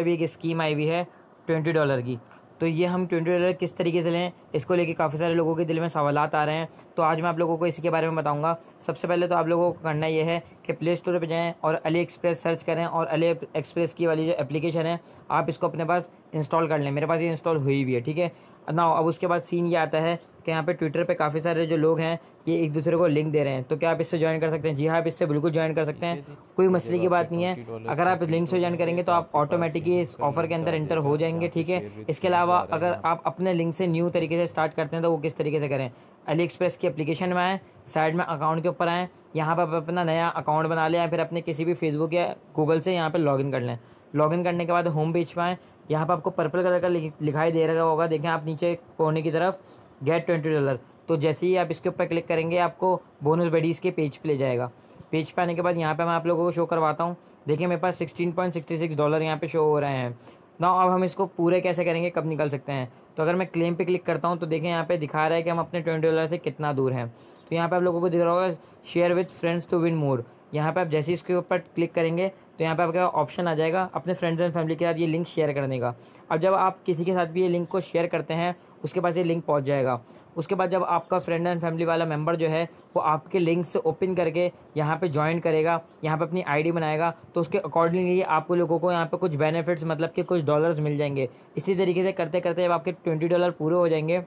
पे भी एक स्कीम आई हुई है $20 की। तो ये हम $20 किस तरीके से लें, इसको लेके काफ़ी सारे लोगों के दिल में सवालात आ रहे हैं। तो आज मैं आप लोगों को इसी के बारे में बताऊंगा। सबसे पहले तो आप लोगों को करना ये है कि प्ले स्टोर पे जाएं और अली एक्सप्रेस सर्च करें, और अली एक्सप्रेस की वाली जो एप्लीकेशन है आप इसको अपने पास इंस्टॉल कर लें। मेरे पास ये इंस्टॉल हुई भी है, ठीक है ना। अब उसके बाद सीन ये आता है कि यहाँ पे ट्विटर पे काफ़ी सारे जो लोग हैं ये एक दूसरे को लिंक दे रहे हैं। तो क्या आप इससे ज्वाइन कर सकते हैं? जी हाँ, आप इससे बिल्कुल ज्वाइन कर सकते हैं, कोई मसले की बात नहीं है। अगर आप लिंक से ज्वाइन करेंगे तो आप ऑटोमेटिकली इस ऑफर के अंदर एंटर हो जाएंगे, ठीक है। इसके अलावा अगर आप अपने लिंक से न्यू तरीके से स्टार्ट करते हैं तो वो किस तरीके से करें, अली एक्सप्रेस की एप्लीकेशन में आएँ, साइड में अकाउंट के ऊपर आएँ, यहाँ पर आप अपना नया अकाउंट बना लें या फिर अपने किसी भी फेसबुक या गूगल से यहाँ पर लॉगिन कर लें। लॉगिन करने के बाद होम पेज पर आएँ, यहाँ पर आपको पर्पल कलर का लिखाई दे रहा होगा, देखें आप नीचे कोने की तरफ गेट $20। तो जैसे ही आप इसके ऊपर क्लिक करेंगे आपको बोनस बडीज़ के पेज पे ले जाएगा। पेज पे आने के बाद यहाँ पे मैं आप लोगों को शो करवाता हूँ। देखिए मेरे पास $16.66 यहाँ पे शो हो रहे हैं ना। अब हम इसको पूरे कैसे करेंगे, कब निकल सकते हैं? तो अगर मैं क्लेम पे क्लिक करता हूँ तो देखें यहाँ पे दिखा रहा है कि हम अपने $20 से कितना दूर हैं। तो यहाँ पे आप लोगों को दिख रहा होगा share with friends to win more. यहाँ पे आप जैसे इसके ऊपर क्लिक करेंगे तो यहाँ पे आपका ऑप्शन आ जाएगा अपने फ्रेंड्स एंड फैमिली के साथ ये लिंक शेयर करने का। अब जब आप किसी के साथ भी ये लिंक को शेयर करते हैं उसके पास ये लिंक पहुँच जाएगा। उसके बाद जब आपका फ्रेंड एंड फैमिली वाला मेंबर जो है वो आपके लिंक से ओपन करके यहाँ पे ज्वाइन करेगा, यहाँ पे अपनी आईडी बनाएगा, तो उसके अकॉर्डिंगली आपको लोगों को यहाँ पे कुछ बेनिफिट्स मतलब कि कुछ डॉलर्स मिल जाएंगे। इसी तरीके से करते करते जब आपके $20 पूरे हो जाएंगे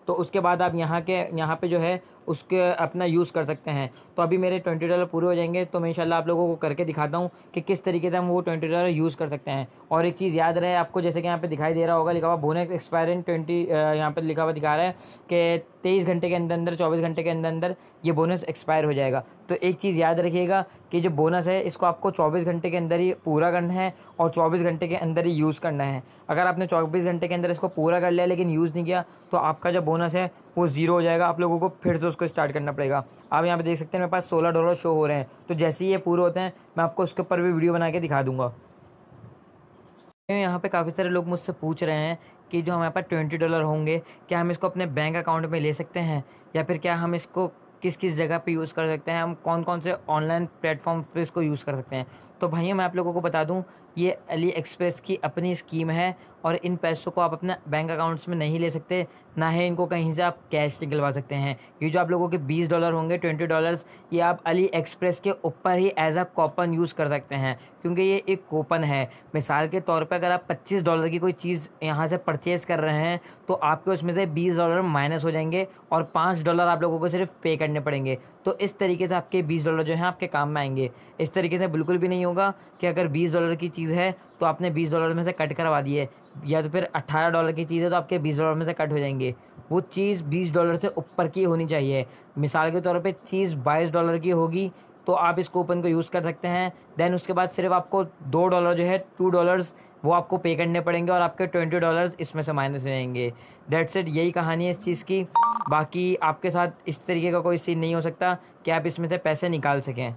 तो उसके बाद आप यहाँ पे जो है उसके अपना यूज़ कर सकते हैं। तो अभी मेरे $20 पूरे हो जाएंगे तो मैं इंशाल्लाह आप लोगों को करके दिखाता हूँ कि किस तरीके से हम वो $20 यूज़ कर सकते हैं। और एक चीज़ याद रहे आपको, जैसे कि यहाँ पे दिखाई दे रहा होगा लिखा हुआ बोनस एक्सपायर इन 20, यहाँ पर लिखा हुआ दिखा रहा है कि 23 घंटे के अंदर 24 घंटे के अंदर ये बोनस एक्सपायर हो जाएगा। तो एक चीज़ याद रखिएगा कि जो बोनस है इसको आपको 24 घंटे के अंदर ही पूरा करना है और 24 घंटे के अंदर ही यूज़ करना है। अगर आपने 24 घंटे के अंदर इसको पूरा कर लिया लेकिन यूज़ नहीं किया तो आपका जो बोनस है वो ज़ीरो हो जाएगा, आप लोगों को फिर से उसको स्टार्ट करना पड़ेगा। आप यहाँ पे देख सकते हैं मेरे पास $16 शो हो रहे हैं। तो जैसे ही ये पूरे होते हैं मैं आपको उसके ऊपर भी वीडियो बना के दिखा दूंगा। यहाँ पे काफ़ी सारे लोग मुझसे पूछ रहे हैं कि जो हमारे पास $20 होंगे क्या हम इसको अपने बैंक अकाउंट में ले सकते हैं, या फिर क्या हम इसको किस किस जगह पे यूज़ कर सकते हैं, हम कौन कौन से ऑनलाइन प्लेटफॉर्म पे इसको यूज़ कर सकते हैं। तो भाई मैं आप लोगों को बता दूं ये अली एक्सप्रेस की अपनी स्कीम है और इन पैसों को आप अपने बैंक अकाउंट्स में नहीं ले सकते, ना ही इनको कहीं से आप कैश निकलवा सकते हैं। ये जो आप लोगों के $20 होंगे $20 ये आप अली एक्सप्रेस के ऊपर ही एज अ कूपन यूज़ कर सकते हैं, क्योंकि ये एक कूपन है। मिसाल के तौर पर अगर आप $25 की कोई चीज़ यहाँ से परचेज़ कर रहे हैं तो आपके उसमें से $20 माइनस हो जाएंगे और $5 आप लोगों को सिर्फ पे करने पड़ेंगे। तो इस तरीके से आपके $20 जो हैं आपके काम में आएंगे। इस तरीके से बिल्कुल भी नहीं होगा कि अगर $20 की चीज़ है तो आपने $20 में से कट करवा दिए, या तो फिर $18 की चीज़ है तो आपके $20 में से कट हो जाएंगे। वो चीज़ $20 से ऊपर की होनी चाहिए। मिसाल के तौर पे चीज़ $22 की होगी तो आप इस कूपन को यूज़ कर सकते हैं। देन उसके बाद सिर्फ आपको $2 जो है $2 वो आपको पे करने पड़ेंगे और आपके $20 इसमें से माइनस हो जाएंगे। दैट्स इट, यही कहानी है इस चीज़ की। बाकी आपके साथ इस तरीके का कोई सीन नहीं हो सकता कि आप इसमें से पैसे निकाल सकें।